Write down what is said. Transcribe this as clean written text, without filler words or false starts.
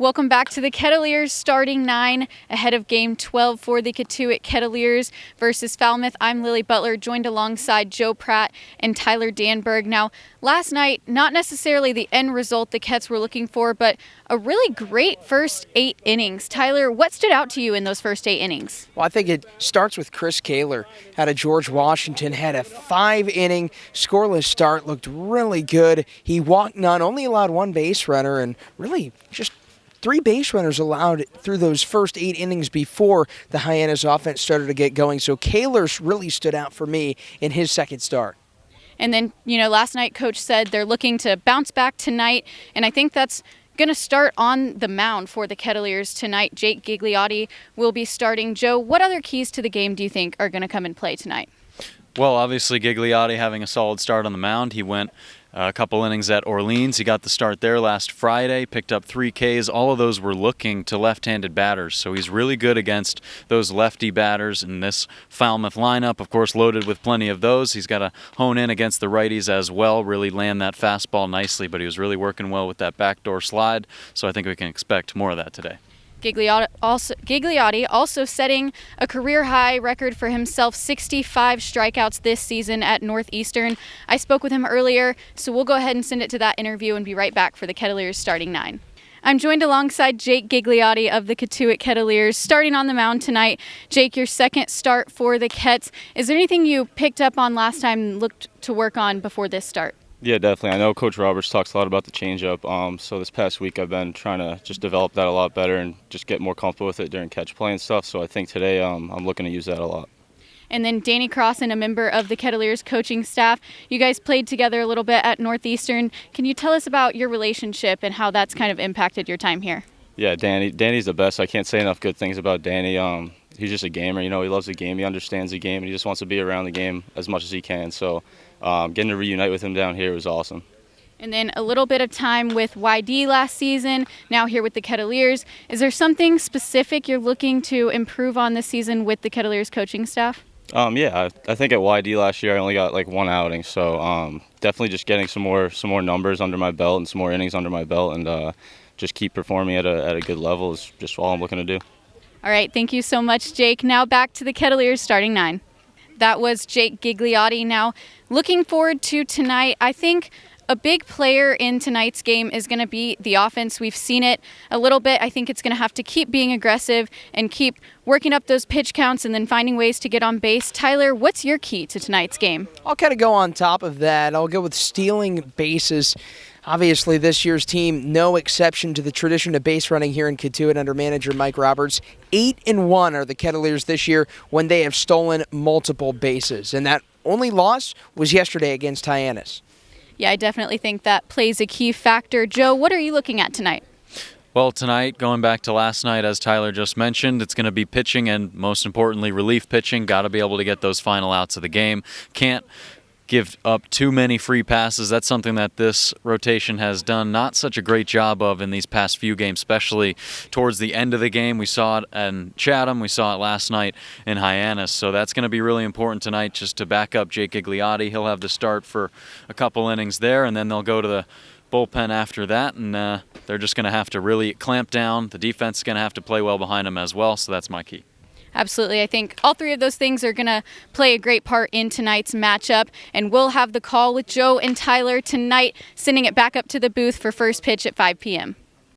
Welcome back to the Kettleers Starting 9 ahead of Game 12 for the Kettleers versus Falmouth. I'm Lily Butler, joined alongside Joe Pratt and Tyler Danberg. Now, last night, not necessarily the end result the Kets were looking for, but a really great first 8 innings. Tyler, what stood out to you in those first 8 innings? Well, I think it starts with Chris Kaler out of George Washington. Had a 5-inning scoreless start, looked really good. He walked none, only allowed 1 base runner, and really just 3 base runners allowed through those first 8 innings before the Hyannis offense started to get going. So Kaler really stood out for me in his second start. And then, last night Coach said they're looking to bounce back tonight, and I think that's going to start on the mound for the Kettleers tonight. Jake Gigliotti will be starting. Joe, what other keys to the game do you think are going to come in play tonight? Well, obviously Gigliotti having a solid start on the mound. He went a couple innings at Orleans. He got the start there last Friday, picked up 3 Ks. All of those were looking to left-handed batters, so he's really good against those lefty batters in this Falmouth lineup. Of course, loaded with plenty of those. He's got to hone in against the righties as well, really land that fastball nicely, but he was really working well with that backdoor slide, so I think we can expect more of that today. Gigliotti also setting a career-high record for himself, 65 strikeouts this season at Northeastern. I spoke with him earlier, so we'll go ahead and send it to that interview and be right back for the Kettleers Starting 9. I'm joined alongside Jake Gigliotti of the Kettleers, starting on the mound tonight. Jake, your second start for the Kets. Is there anything you picked up on last time and looked to work on before this start? Yeah, definitely. I know Coach Roberts talks a lot about the changeup. So this past week I've been trying to just develop that a lot better and just get more comfortable with it during catch play and stuff. So I think today I'm looking to use that a lot. And then Danny Crossan, a member of the Kettleers coaching staff. You guys played together a little bit at Northeastern. Can you tell us about your relationship and how that's kind of impacted your time here? Yeah, Danny's the best. I can't say enough good things about Danny. He's just a gamer. He loves the game. He understands the game, and he just wants to be around the game as much as he can. So getting to reunite with him down here was awesome. And then a little bit of time with YD last season, now here with the Kettleers. Is there something specific you're looking to improve on this season with the Kettleers coaching staff? Yeah, I think at YD last year I only got like 1 outing, so definitely just getting some more numbers under my belt and some more innings under my belt, and just keep performing at a good level is just all I'm looking to do. All right, thank you so much, Jake. Now back to the Kettleers Starting 9. That was Jake Gigliotti. Now, looking forward to tonight, I think a big player in tonight's game is going to be the offense. We've seen it a little bit. I think it's going to have to keep being aggressive and keep working up those pitch counts and then finding ways to get on base. Tyler, what's your key to tonight's game? I'll kind of go on top of that. I'll go with stealing bases. Obviously, this year's team, no exception to the tradition of base running here in Cotuit under manager Mike Roberts. 8-1 are the Kettleers this year when they have stolen multiple bases. And that only loss was yesterday against Hyannis. Yeah, I definitely think that plays a key factor. Joe, what are you looking at tonight? Well, tonight, going back to last night, as Tyler just mentioned, it's going to be pitching and, most importantly, relief pitching. Got to be able to get those final outs of the game. Can't give up too many free passes. That's something that this rotation has done not such a great job of in these past few games, especially towards the end of the game. We saw it in Chatham. We saw it last night in Hyannis. So that's going to be really important tonight just to back up Jake Gigliotti. He'll have to start for a couple innings there, and then they'll go to the bullpen after that, and they're just going to have to really clamp down. The defense is going to have to play well behind them as well, so that's my key. Absolutely. I think all 3 of those things are going to play a great part in tonight's matchup, and we'll have the call with Joe and Tyler tonight, sending it back up to the booth for first pitch at 5 p.m.